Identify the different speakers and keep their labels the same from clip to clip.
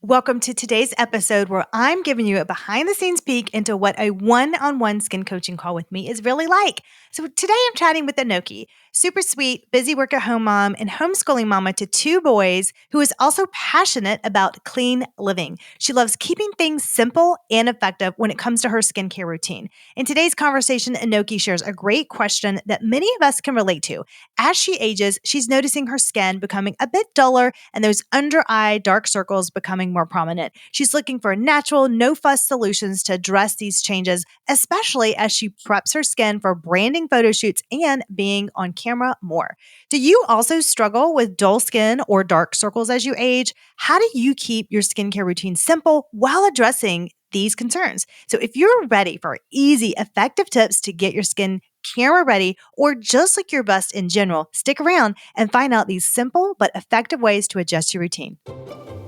Speaker 1: Welcome to today's episode where I'm giving you a behind the scenes peek into what a one-on-one skin coaching call with me is really like. So today I'm chatting with Anohki, super sweet, busy work at home mom and homeschooling mama to two boys who is also passionate about clean living. She loves keeping things simple and effective when it comes to her skincare routine. In today's conversation, Anohki shares a great question that many of us can relate to. As she ages, she's noticing her skin becoming a bit duller and those under eye dark circles becoming more prominent. She's looking for natural, no fuss solutions to address these changes, especially as she preps her skin for branding photo shoots and being on camera more. Do you also struggle with dull skin or dark circles as you age? How do you keep your skincare routine simple while addressing these concerns? So if you're ready for easy, effective tips to get your skin camera ready, or just look your best in general, stick around and find out these simple but effective ways to adjust your routine.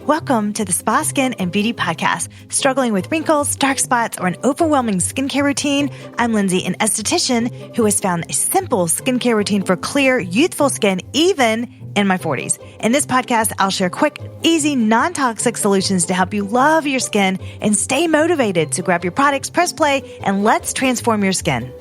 Speaker 1: Welcome to the Spa Skin and Beauty Podcast. Struggling with wrinkles, dark spots, or an overwhelming skincare routine? I'm Lindsay, an esthetician who has found a simple skincare routine for clear, youthful skin, even in my 40s. In this podcast, I'll share quick, easy, non-toxic solutions to help you love your skin and stay motivated. So grab your products, press play, and let's transform your skin.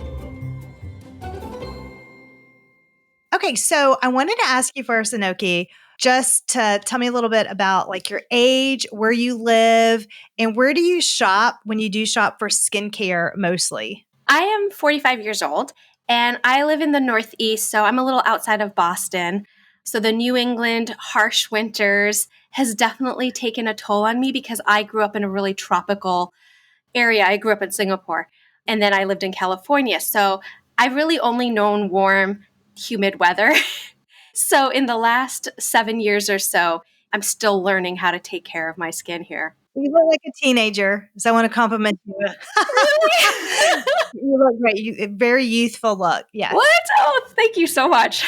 Speaker 1: Okay, so I wanted to ask you first, Anohki, just to tell me a little bit about like your age, where you live, and where do you shop when you do shop for skincare mostly?
Speaker 2: I am 45 years old and I live in the Northeast, so I'm a little outside of Boston. So the New England harsh winters has definitely taken a toll on me because I grew up in a really tropical area. I grew up in Singapore and then I lived in California. So I've really only known warm, humid weather. So in the last 7 years or so, I'm still learning how to take care of my skin here.
Speaker 1: You look like a teenager, so I want to compliment you.
Speaker 2: Really?
Speaker 1: You look great. You very youthful look. Yes.
Speaker 2: What? Oh, thank you so much.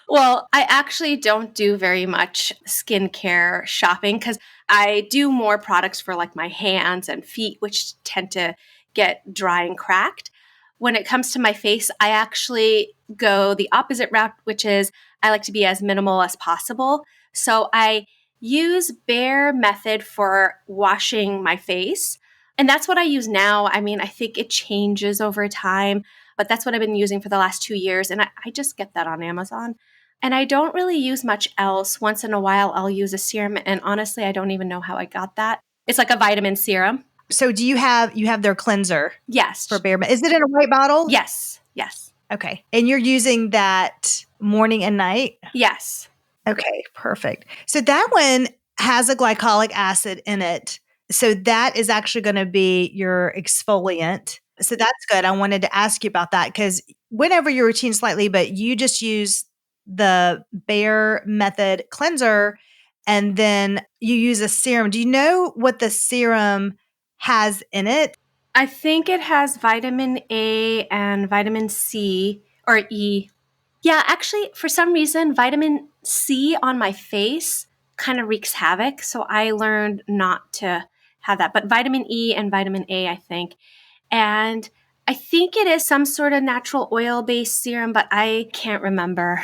Speaker 2: Well, I actually don't do very much skincare shopping because I do more products for like my hands and feet, which tend to get dry and cracked. When it comes to my face, I actually go the opposite route, which is I like to be as minimal as possible. So I use Bare Method for washing my face. And that's what I use now. I mean, I think it changes over time, but that's what I've been using for the last 2 years. And I just get that on Amazon. And I don't really use much else. Once in a while, I'll use a serum. And honestly, I don't even know how I got that. It's like a vitamin serum.
Speaker 1: So do you have their cleanser?
Speaker 2: Yes.
Speaker 1: For Bare Method? Is it in a white bottle?
Speaker 2: Yes. Yes.
Speaker 1: Okay. And you're using that morning and night?
Speaker 2: Yes.
Speaker 1: Okay, perfect. So that one has a glycolic acid in it. So that is actually going to be your exfoliant. So that's good. I wanted to ask you about that because whenever your routine slightly, but you just use the Bare Method cleanser and then you use a serum. Do you know what the serum has in it?
Speaker 2: I think it has vitamin A and vitamin C or E. Yeah, actually, for some reason, vitamin C on my face kind of wreaks havoc. So I learned not to have that. But vitamin E and vitamin A, I think. And I think it is some sort of natural oil-based serum, but I can't remember.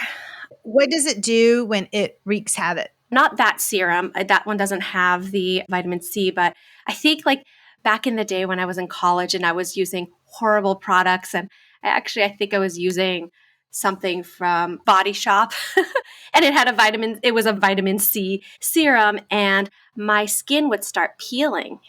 Speaker 1: What does it do when it wreaks havoc?
Speaker 2: Not that serum. That one doesn't have the vitamin C, but I think like back in the day when I was in college and I was using horrible products, and I think I was using something from Body Shop and it was a vitamin C serum, and my skin would start peeling.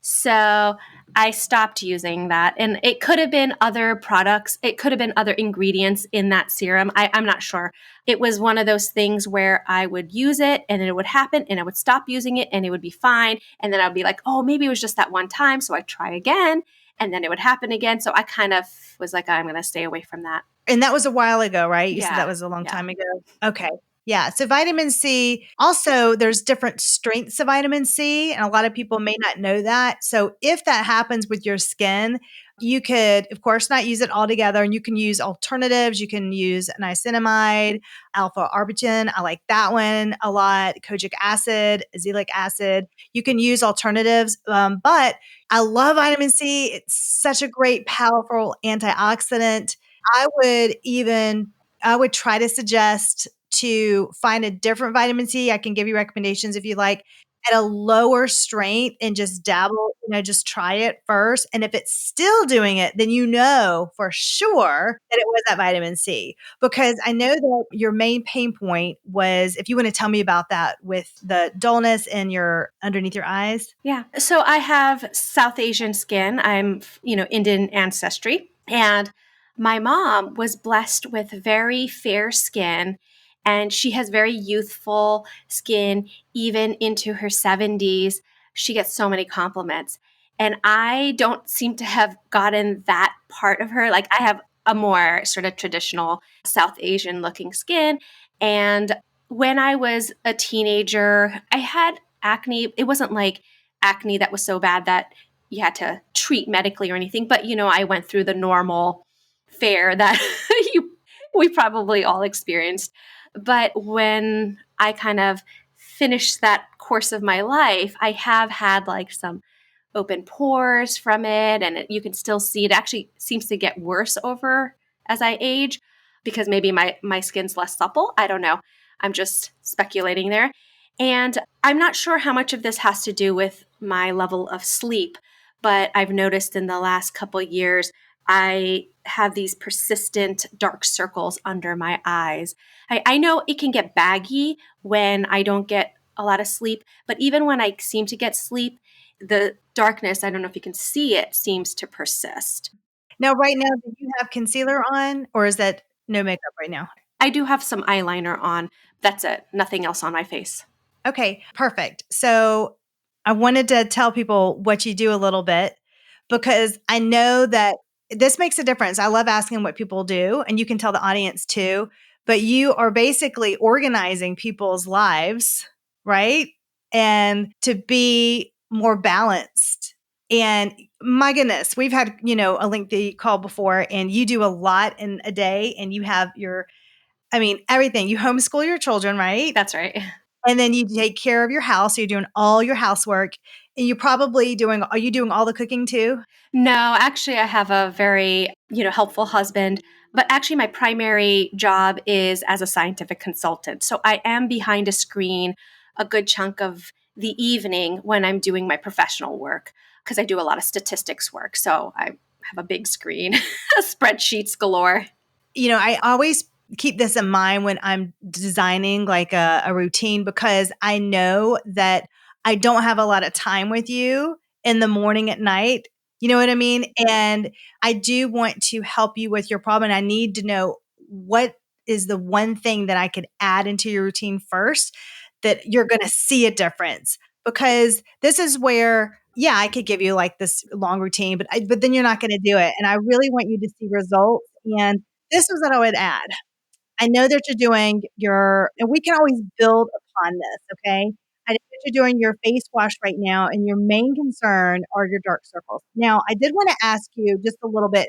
Speaker 2: So I stopped using that. And it could have been other products. It could have been other ingredients in that serum. I'm not sure. It was one of those things where I would use it and then it would happen and I would stop using it and it would be fine. And then I'd be like, oh, maybe it was just that one time. So I'd try again and then it would happen again. So I kind of was like, I'm going to stay away from that.
Speaker 1: And that was a while ago, right? You said
Speaker 2: Yeah.
Speaker 1: that was a long time ago. Okay. Yeah. So vitamin C, also there's different strengths of vitamin C, and a lot of people may not know that. So if that happens with your skin, you could, of course, not use it all together, and you can use alternatives. You can use niacinamide, alpha arbutin. I like that one a lot. Kojic acid, azelaic acid. You can use alternatives, but I love vitamin C. It's such a great, powerful antioxidant. I would try to suggest to find a different vitamin C. I can give you recommendations if you like. at a lower strength and just dabble, just try it first. And if it's still doing it, then you know for sure that it was that vitamin C. Because I know that your main pain point was, if you want to tell me about that with the dullness in your underneath your eyes.
Speaker 2: Yeah. So I have South Asian skin. I'm, Indian ancestry. And my mom was blessed with very fair skin. And she has very youthful skin, even into her 70s. She gets so many compliments. And I don't seem to have gotten that part of her. Like, I have a more sort of traditional South Asian looking skin. And when I was a teenager, I had acne. It wasn't like acne that was so bad that you had to treat medically or anything, but I went through the normal fare that you we probably all experienced. But when I kind of finished that course of my life, I have had like some open pores from it, and you can still see it actually seems to get worse over as I age, because maybe my skin's less supple. I don't know. I'm just speculating there. And I'm not sure how much of this has to do with my level of sleep, but I've noticed in the last couple years I have these persistent dark circles under my eyes. I know it can get baggy when I don't get a lot of sleep, but even when I seem to get sleep, the darkness, I don't know if you can see it, seems to persist.
Speaker 1: Now, right now, do you have concealer on, or is that no makeup right now?
Speaker 2: I do have some eyeliner on. That's it. Nothing else on my face.
Speaker 1: Okay, perfect. So I wanted to tell people what you do a little bit, because I know that this makes a difference. I love asking what people do, and you can tell the audience too, but you are basically organizing people's lives, right? And to be more balanced. And my goodness, we've had, a lengthy call before, and you do a lot in a day, and you have everything. You homeschool your children, right?
Speaker 2: That's right.
Speaker 1: And then you take care of your house. So you're doing all your housework, and are you doing all the cooking too?
Speaker 2: No, actually, I have a very, helpful husband. But actually, my primary job is as a scientific consultant. So I am behind a screen a good chunk of the evening when I'm doing my professional work, because I do a lot of statistics work. So I have a big screen, spreadsheets galore.
Speaker 1: I always keep this in mind when I'm designing like a routine, because I know that I don't have a lot of time with you in the morning at night. You know what I mean? And I do want to help you with your problem. And I need to know what is the one thing that I could add into your routine first that you're going to see a difference. Because this is where, yeah, I could give you like this long routine, but then you're not going to do it. And I really want you to see results. And this was what I would add. I know that you're doing and we can always build upon this, okay? I know that you're doing your face wash right now, and your main concern are your dark circles. Now, I did want to ask you just a little bit,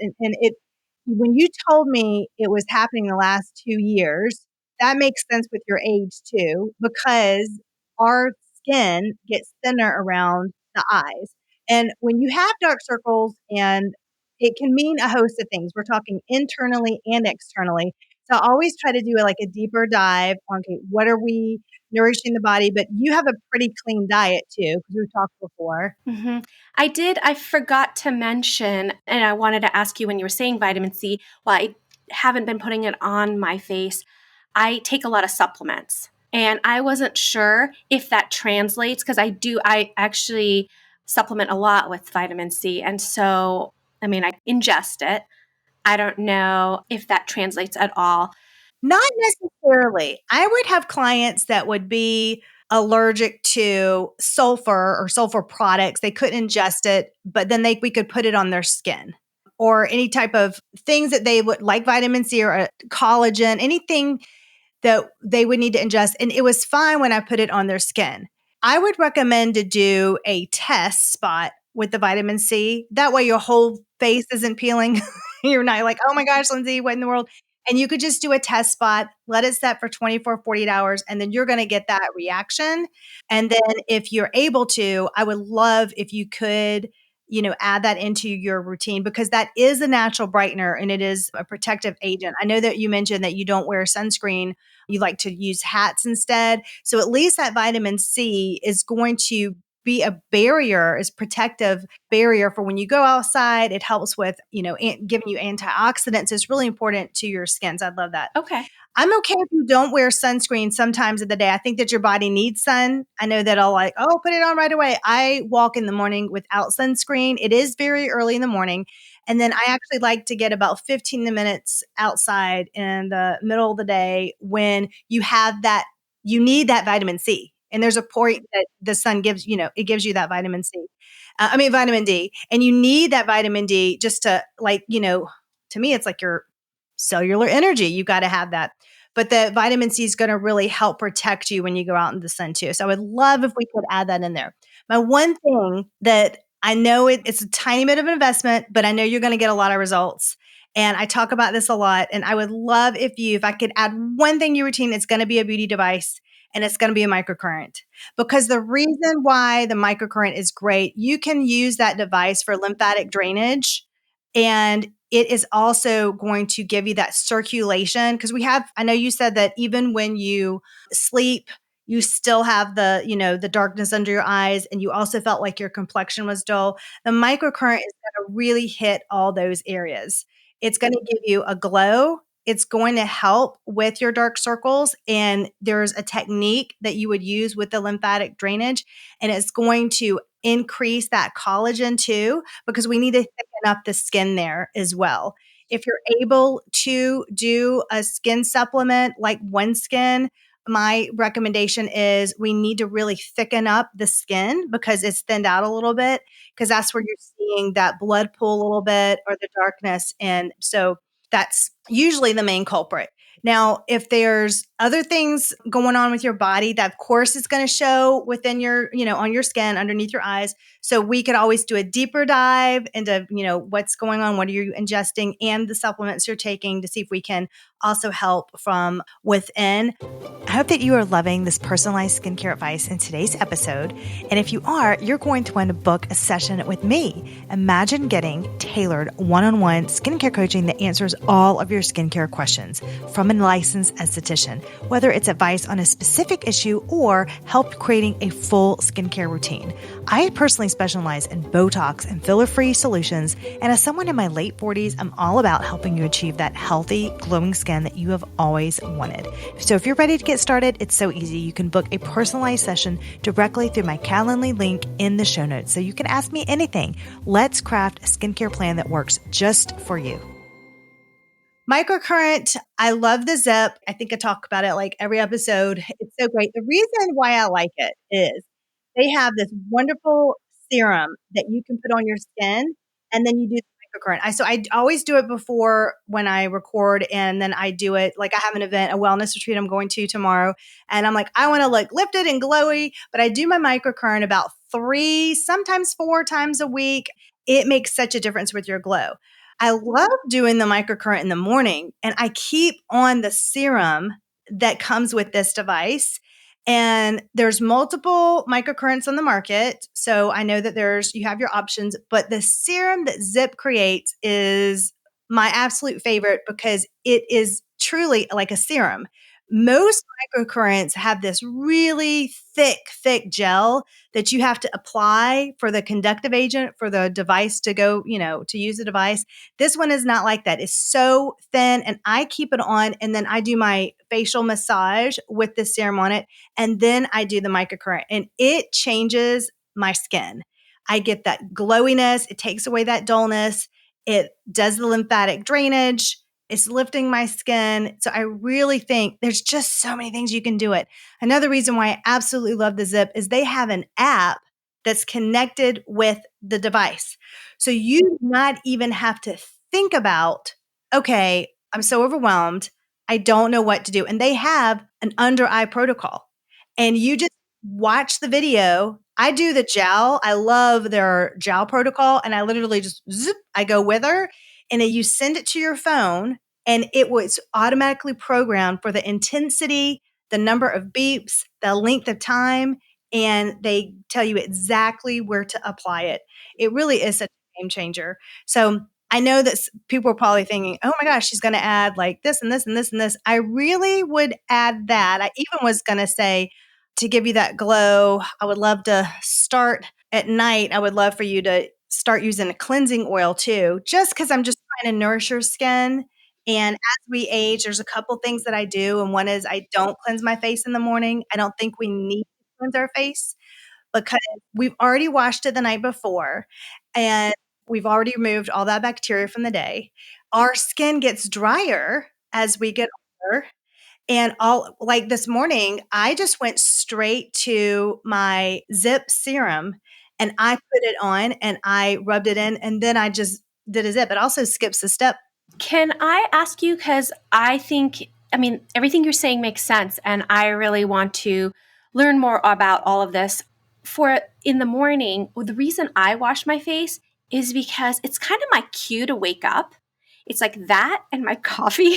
Speaker 1: when you told me it was happening the last 2 years, that makes sense with your age too, because our skin gets thinner around the eyes. And when you have dark circles, and it can mean a host of things, we're talking internally and externally. So I always try to do like a deeper dive on, okay, what are we nourishing the body? But you have a pretty clean diet too, because we've talked before.
Speaker 2: hmm I did. I forgot to mention, and I wanted to ask you when you were saying vitamin C, while I haven't been putting it on my face, I take a lot of supplements. And I wasn't sure if that translates, because I actually supplement a lot with vitamin C. And so, I ingest it. I don't know if that translates at all.
Speaker 1: Not necessarily. I would have clients that would be allergic to sulfur or sulfur products. They couldn't ingest it, but then we could put it on their skin, or any type of things that they would like, vitamin C or collagen, anything that they would need to ingest. And it was fine when I put it on their skin. I would recommend to do a test spot with the vitamin C. That way your whole face isn't peeling. You're not like, oh my gosh, Lindsay, what in the world? And you could just do a test spot, let it set for 24, 48 hours, and then you're going to get that reaction. And then if you're able to, I would love if you could add that into your routine because that is a natural brightener and it is a protective agent. I know that you mentioned that you don't wear sunscreen. You like to use hats instead. So at least that vitamin C is going to be a barrier, is protective barrier for when you go outside. It helps with, giving you antioxidants. It's really important to your skins. I love that.
Speaker 2: Okay.
Speaker 1: I'm okay if you don't wear sunscreen sometimes of the day. I think that your body needs sun. I know that I'll like, oh, put it on right away. I walk in the morning without sunscreen. It is very early in the morning. And then I actually like to get about 15 minutes outside in the middle of the day when you need that vitamin C. And there's a point that the sun gives, it gives you that vitamin C. Vitamin D. And you need that vitamin D just to to me, it's like your cellular energy. You got to have that. But the vitamin C is going to really help protect you when you go out in the sun too. So I would love if we could add that in there. My one thing that I know it's a tiny bit of an investment, but I know you're going to get a lot of results. And I talk about this a lot. And I would love if I could add one thing to your routine, it's going to be a beauty device and it's going to be a microcurrent. Because the reason why the microcurrent is great, you can use that device for lymphatic drainage and it is also going to give you that circulation because I know you said that even when you sleep, you still have the darkness under your eyes and you also felt like your complexion was dull. The microcurrent is going to really hit all those areas. It's going to give you a glow. It's going to help with your dark circles. And there's a technique that you would use with the lymphatic drainage, and it's going to increase that collagen too, because we need to thicken up the skin there as well. If you're able to do a skin supplement like OneSkin, my recommendation is we need to really thicken up the skin because it's thinned out a little bit, because that's where you're seeing that blood pool a little bit or the darkness. And so that's usually the main culprit. Now, if there's other things going on with your body, that of course is going to show within your, on your skin, underneath your eyes. So we could always do a deeper dive into, what's going on, what are you ingesting, and the supplements you're taking to see if we can also help from within. I hope that you are loving this personalized skincare advice in today's episode. And if you are, you're going to want to book a session with me. Imagine getting tailored one-on-one skincare coaching that answers all of your skincare questions from a licensed esthetician, whether it's advice on a specific issue or help creating a full skincare routine. I personally specialize in Botox and filler-free solutions. And as someone in my late 40s, I'm all about helping you achieve that healthy, glowing skin that you have always wanted. So if you're ready to get started, it's so easy. You can book a personalized session directly through my Calendly link in the show notes. So you can ask me anything. Let's craft a skincare plan that works just for you. Microcurrent, I love the zip. I think I talk about it like every episode. It's so great. The reason why I like it is they have this wonderful serum that you can put on your skin, and then you do the microcurrent. So I always do it before when I record, and then I do it like I have an event, a wellness retreat I'm going to tomorrow, and I'm like, I want to look lifted and glowy, but I do my microcurrent about 3, sometimes 4 times a week. It makes such a difference with your glow. I love doing the microcurrent in the morning, and I keep on the serum that comes with this device. And there's multiple microcurrents on the market. So I know that you have your options, but the serum that Zip creates is my absolute favorite because it is truly like a serum. Most microcurrents have this really thick gel that you have to apply for the conductive agent for the device to go, to use the device. This one is not like that. It's so thin, and I keep it on, and then I do my facial massage with the serum on it, and then I do the microcurrent, and it changes my skin. I get that glowiness. It takes away that dullness. It does the lymphatic drainage. It's lifting my skin. So I really think there's just so many things you can do it. Another reason why I absolutely love the Zip is they have an app that's connected with the device. So you do not even have to think about, okay, I'm so overwhelmed. I don't know what to do. And they have an under eye protocol. And you just watch the video. I do the gel. I love their gel protocol. And I literally just I go with her. And then you send it to your phone, and it was automatically programmed for the intensity, the number of beeps, the length of time. and they tell you exactly where to apply it. It really is such a game changer. So I know that people are probably thinking, oh my gosh, she's going to add like this and this and this and this. I really would add that. I even was going to say, to give you that glow, I would love to start at night. I would love for you to start using a cleansing oil too, just because I'm just trying to nourish your skin. And as we age, there's a couple things that I do. And one is I don't cleanse my face in the morning. I don't think we need to cleanse our face because we've already washed it the night before and we've already removed all that bacteria from the day. Our skin gets drier as we get older. And all like this morning, I just went straight to my Zip serum and I put it on and I rubbed it in and then I just did a zip. It also skips a step.
Speaker 2: Can I ask you, because I think, I mean, everything you're saying makes sense, and I really want to learn more about all of this. For in the morning, well, the reason I wash my face is because it's kind of my cue to wake up. It's like that and my coffee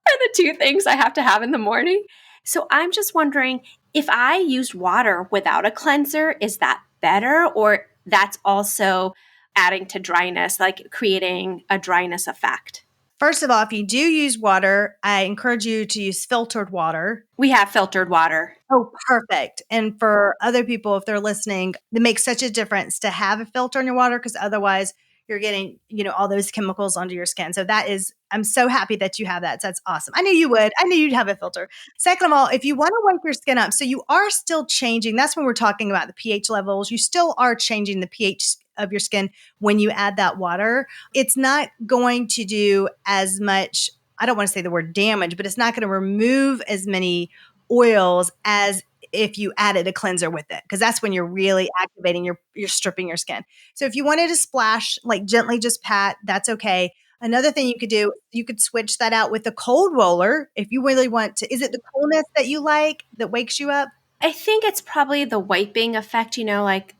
Speaker 2: are the two things I have to have in the morning. So I'm just wondering, if I used water without a cleanser, is that better, or that's also adding to dryness, like creating a dryness effect?
Speaker 1: First of all, if you do use water, I encourage you to use filtered water.
Speaker 2: We have filtered water.
Speaker 1: Oh, perfect. And for other people, if they're listening, it makes such a difference to have a filter in your water because otherwise you're getting, all those chemicals onto your skin. So that is, I'm so happy that you have that. So that's awesome. I knew you would. I knew you'd have a filter. Second of all, if you want to wake your skin up, so you are still changing, that's when we're talking about the pH levels. You still are changing the pH of your skin when you add that water. It's not going to do as much, I don't want to say the word damage, but it's not going to remove as many oils as if you added a cleanser with it, because that's when you're really activating you're stripping your skin. So if you wanted to splash, like gently just pat, that's okay. Another thing you could do, you could switch that out with a cold roller if you really want to. Is it the coolness that you like that wakes you up?
Speaker 2: I think it's probably the wiping effect, like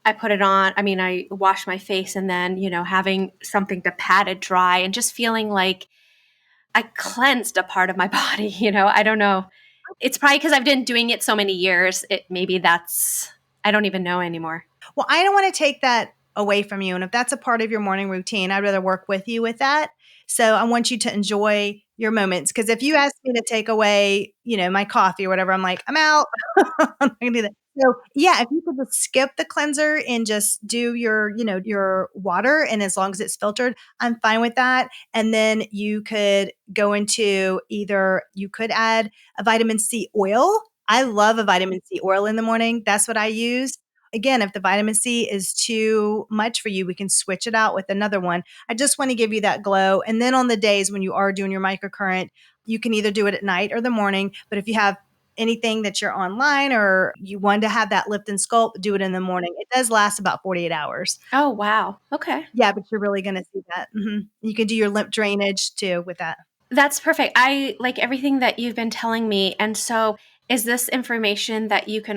Speaker 2: I put it on, I mean, I wash my face and then, having something to pat it dry and just feeling like I cleansed a part of my body, I don't know. It's probably because I've been doing it so many years. Maybe that's, I don't even know anymore.
Speaker 1: Well, I don't want to take that away from you. And if that's a part of your morning routine, I'd rather work with you with that. So I want you to enjoy your moments. Because if you ask me to take away, my coffee or whatever, I'm like, I'm out. I'm not gonna do that. So yeah, if you could just skip the cleanser and just do your water, and as long as it's filtered, I'm fine with that. And then you could go into you could add a vitamin C oil. I love a vitamin C oil in the morning. That's what I use. Again, if the vitamin C is too much for you, we can switch it out with another one. I just want to give you that glow. And then on the days when you are doing your microcurrent, you can either do it at night or the morning. But if you have anything that you're online or you want to have that lift and sculpt, do it in the morning. It does last about 48 hours.
Speaker 2: Oh, wow. Okay.
Speaker 1: Yeah, but you're really going to see that. You can do your lymph drainage too with that.
Speaker 2: That's perfect. I like everything that you've been telling me. And so is this information that you can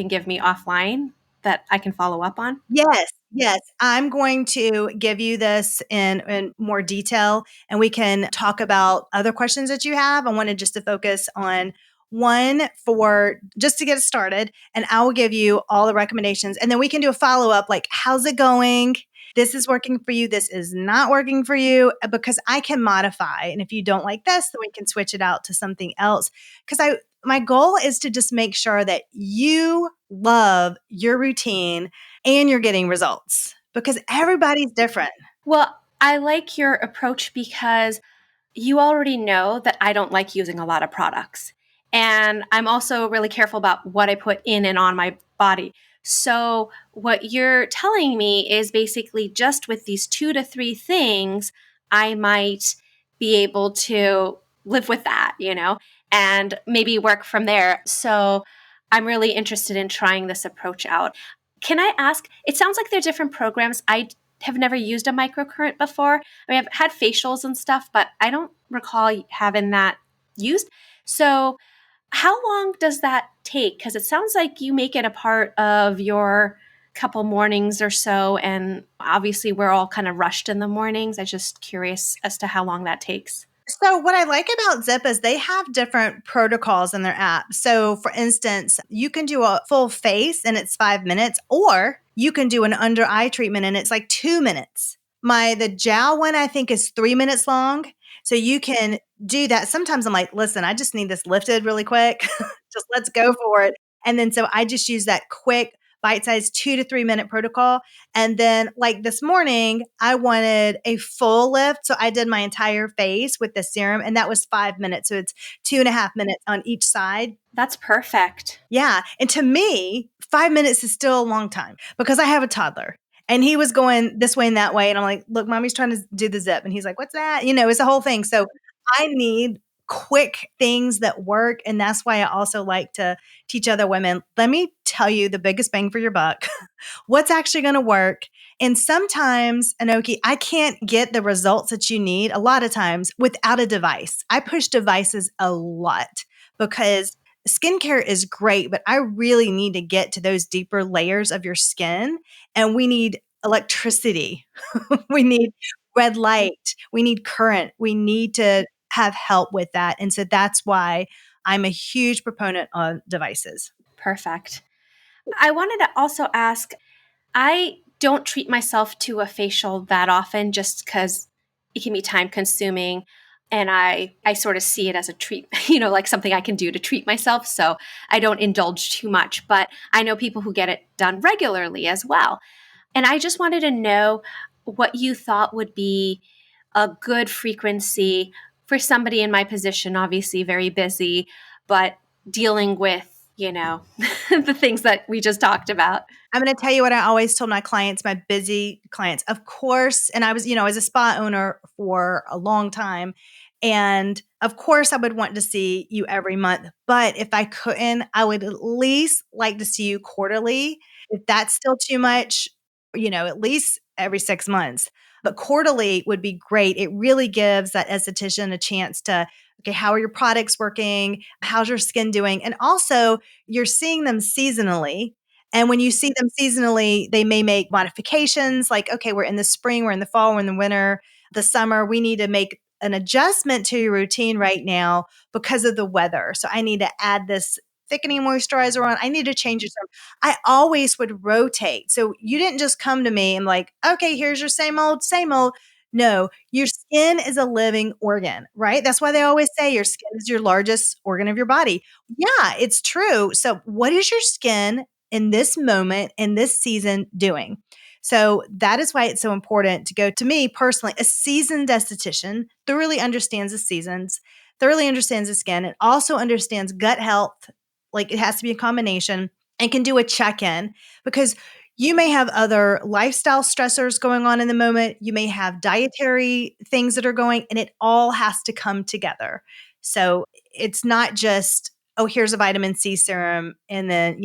Speaker 2: give me offline that I can follow up on?
Speaker 1: Yes, yes. I'm going to give you this in more detail and we can talk about other questions that you have. I wanted just to focus on one for just to get started, and I will give you all the recommendations and then we can do a follow up like, how's it going? This is working for you. This is not working for you because I can modify. And if you don't like this, then we can switch it out to something else. Because my goal is to just make sure that you love your routine and you're getting results because everybody's different.
Speaker 2: Well, I like your approach because you already know that I don't like using a lot of products. And I'm also really careful about what I put in and on my body. So, what you're telling me is basically just with these 2 to 3 things, I might be able to live with that, and maybe work from there. So, I'm really interested in trying this approach out. Can I ask? It sounds like there are different programs. I have never used a microcurrent before. I mean, I've had facials and stuff, but I don't recall having that used. So, how long does that take? Because it sounds like you make it a part of your couple mornings or so. And obviously, we're all kind of rushed in the mornings. I'm just curious as to how long that takes.
Speaker 1: So, what I like about Zip is they have different protocols in their app. So, for instance, you can do a full face and it's 5 minutes, or you can do an under eye treatment and it's like 2 minutes. The jowl one I think is 3 minutes long. So you can do that. Sometimes I'm like, listen, I just need this lifted really quick. Just let's go for it. And then so I just use that quick bite-sized 2 to 3 minute protocol. And then, like this morning, I wanted a full lift. So I did my entire face with the serum, and that was 5 minutes. So it's 2.5 minutes on each side.
Speaker 2: That's perfect.
Speaker 1: Yeah. And to me, 5 minutes is still a long time because I have a toddler and he was going this way and that way. And I'm like, look, mommy's trying to do the zip. And he's like, what's that? It's a whole thing. So I need quick things that work. And that's why I also like to teach other women. Let me tell you the biggest bang for your buck, what's actually going to work. And sometimes, Anohki, I can't get the results that you need a lot of times without a device. I push devices a lot because skincare is great, but I really need to get to those deeper layers of your skin. And we need electricity. We need red light. We need current. We need to have help with that. And so that's why I'm a huge proponent of devices.
Speaker 2: Perfect. I wanted to also ask, I don't treat myself to a facial that often just because it can be time consuming. And I sort of see it as a treat, like something I can do to treat myself. So I don't indulge too much, but I know people who get it done regularly as well. And I just wanted to know what you thought would be a good frequency for somebody in my position, obviously very busy, but dealing with, the things that we just talked about.
Speaker 1: I'm going to tell you what I always told my clients, my busy clients. Of course, and I was a spa owner for a long time. And of course, I would want to see you every month. But if I couldn't, I would at least like to see you quarterly. If that's still too much, at least every 6 months. But quarterly would be great. It really gives that esthetician a chance to, okay, how are your products working? How's your skin doing? And also, you're seeing them seasonally. And when you see them seasonally, they may make modifications like, okay, we're in the spring, we're in the fall, we're in the winter, the summer. We need to make an adjustment to your routine right now because of the weather. So I need to add this thickening moisturizer on. I need to change your serum. I always would rotate. So you didn't just come to me and like, okay, here's your same old, same old. No, your skin is a living organ, right? That's why they always say your skin is your largest organ of your body. Yeah, it's true. So what is your skin in this moment, in this season doing? So that is why it's so important to go to me personally, a seasoned esthetician, thoroughly understands the seasons, thoroughly understands the skin, and also understands gut health. Like it has to be a combination and can do a check in because you may have other lifestyle stressors going on in the moment. You may have dietary things that are going, and it all has to come together. So it's not just, oh, here's a vitamin C serum and then,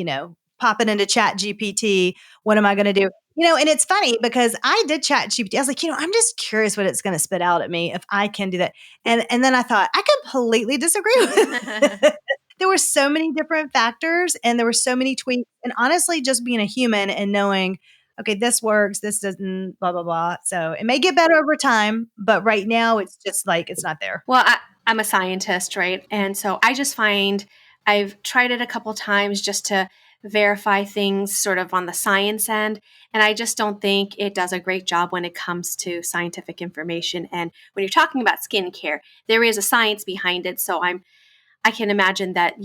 Speaker 1: pop it into Chat GPT. What am I going to do? And it's funny because I did Chat GPT. I was like, I'm just curious what it's going to spit out at me if I can do that. And then I thought I completely disagree with it. There were so many different factors and there were so many tweaks. And honestly, just being a human and knowing, okay, this works, this doesn't, blah, blah, blah. So it may get better over time, but right now it's just like it's not there.
Speaker 2: Well, I'm a scientist, right? And so I just find I've tried it a couple times just to verify things sort of on the science end. And I just don't think it does a great job when it comes to scientific information. And when you're talking about skincare, there is a science behind it. So I can imagine that,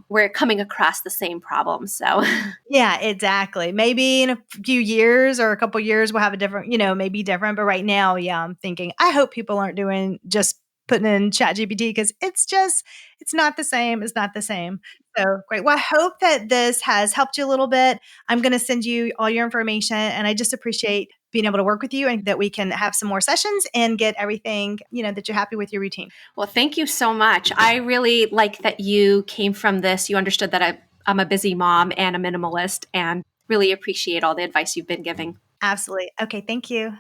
Speaker 2: we're coming across the same problem. So
Speaker 1: Yeah, exactly. Maybe in a few years or a couple years, we'll have a different, maybe different. But right now, yeah, I'm thinking, I hope people aren't doing just putting in Chat GPT because it's not the same. It's not the same. So great. Well, I hope that this has helped you a little bit. I'm going to send you all your information and I just appreciate being able to work with you and that we can have some more sessions and get everything, that you're happy with your routine.
Speaker 2: Well, thank you so much. I really like that you came from this. You understood that I'm a busy mom and a minimalist and really appreciate all the advice you've been giving.
Speaker 1: Absolutely. Okay, thank you.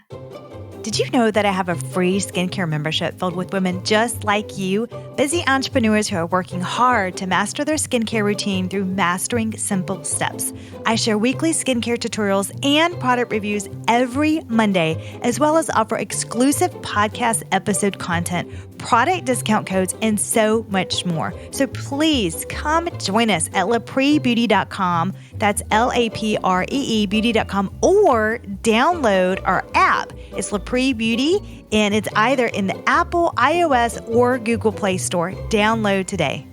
Speaker 1: Did you know that I have a free skincare membership filled with women just like you, busy entrepreneurs who are working hard to master their skincare routine through mastering simple steps? I share weekly skincare tutorials and product reviews every Monday, as well as offer exclusive podcast episode content, product discount codes, and so much more. So please come join us at lapreebeauty.com. That's LAPREE beauty.com, or download our app. It's Lapre Beauty, and it's either in the Apple, iOS, or Google Play Store. Download today.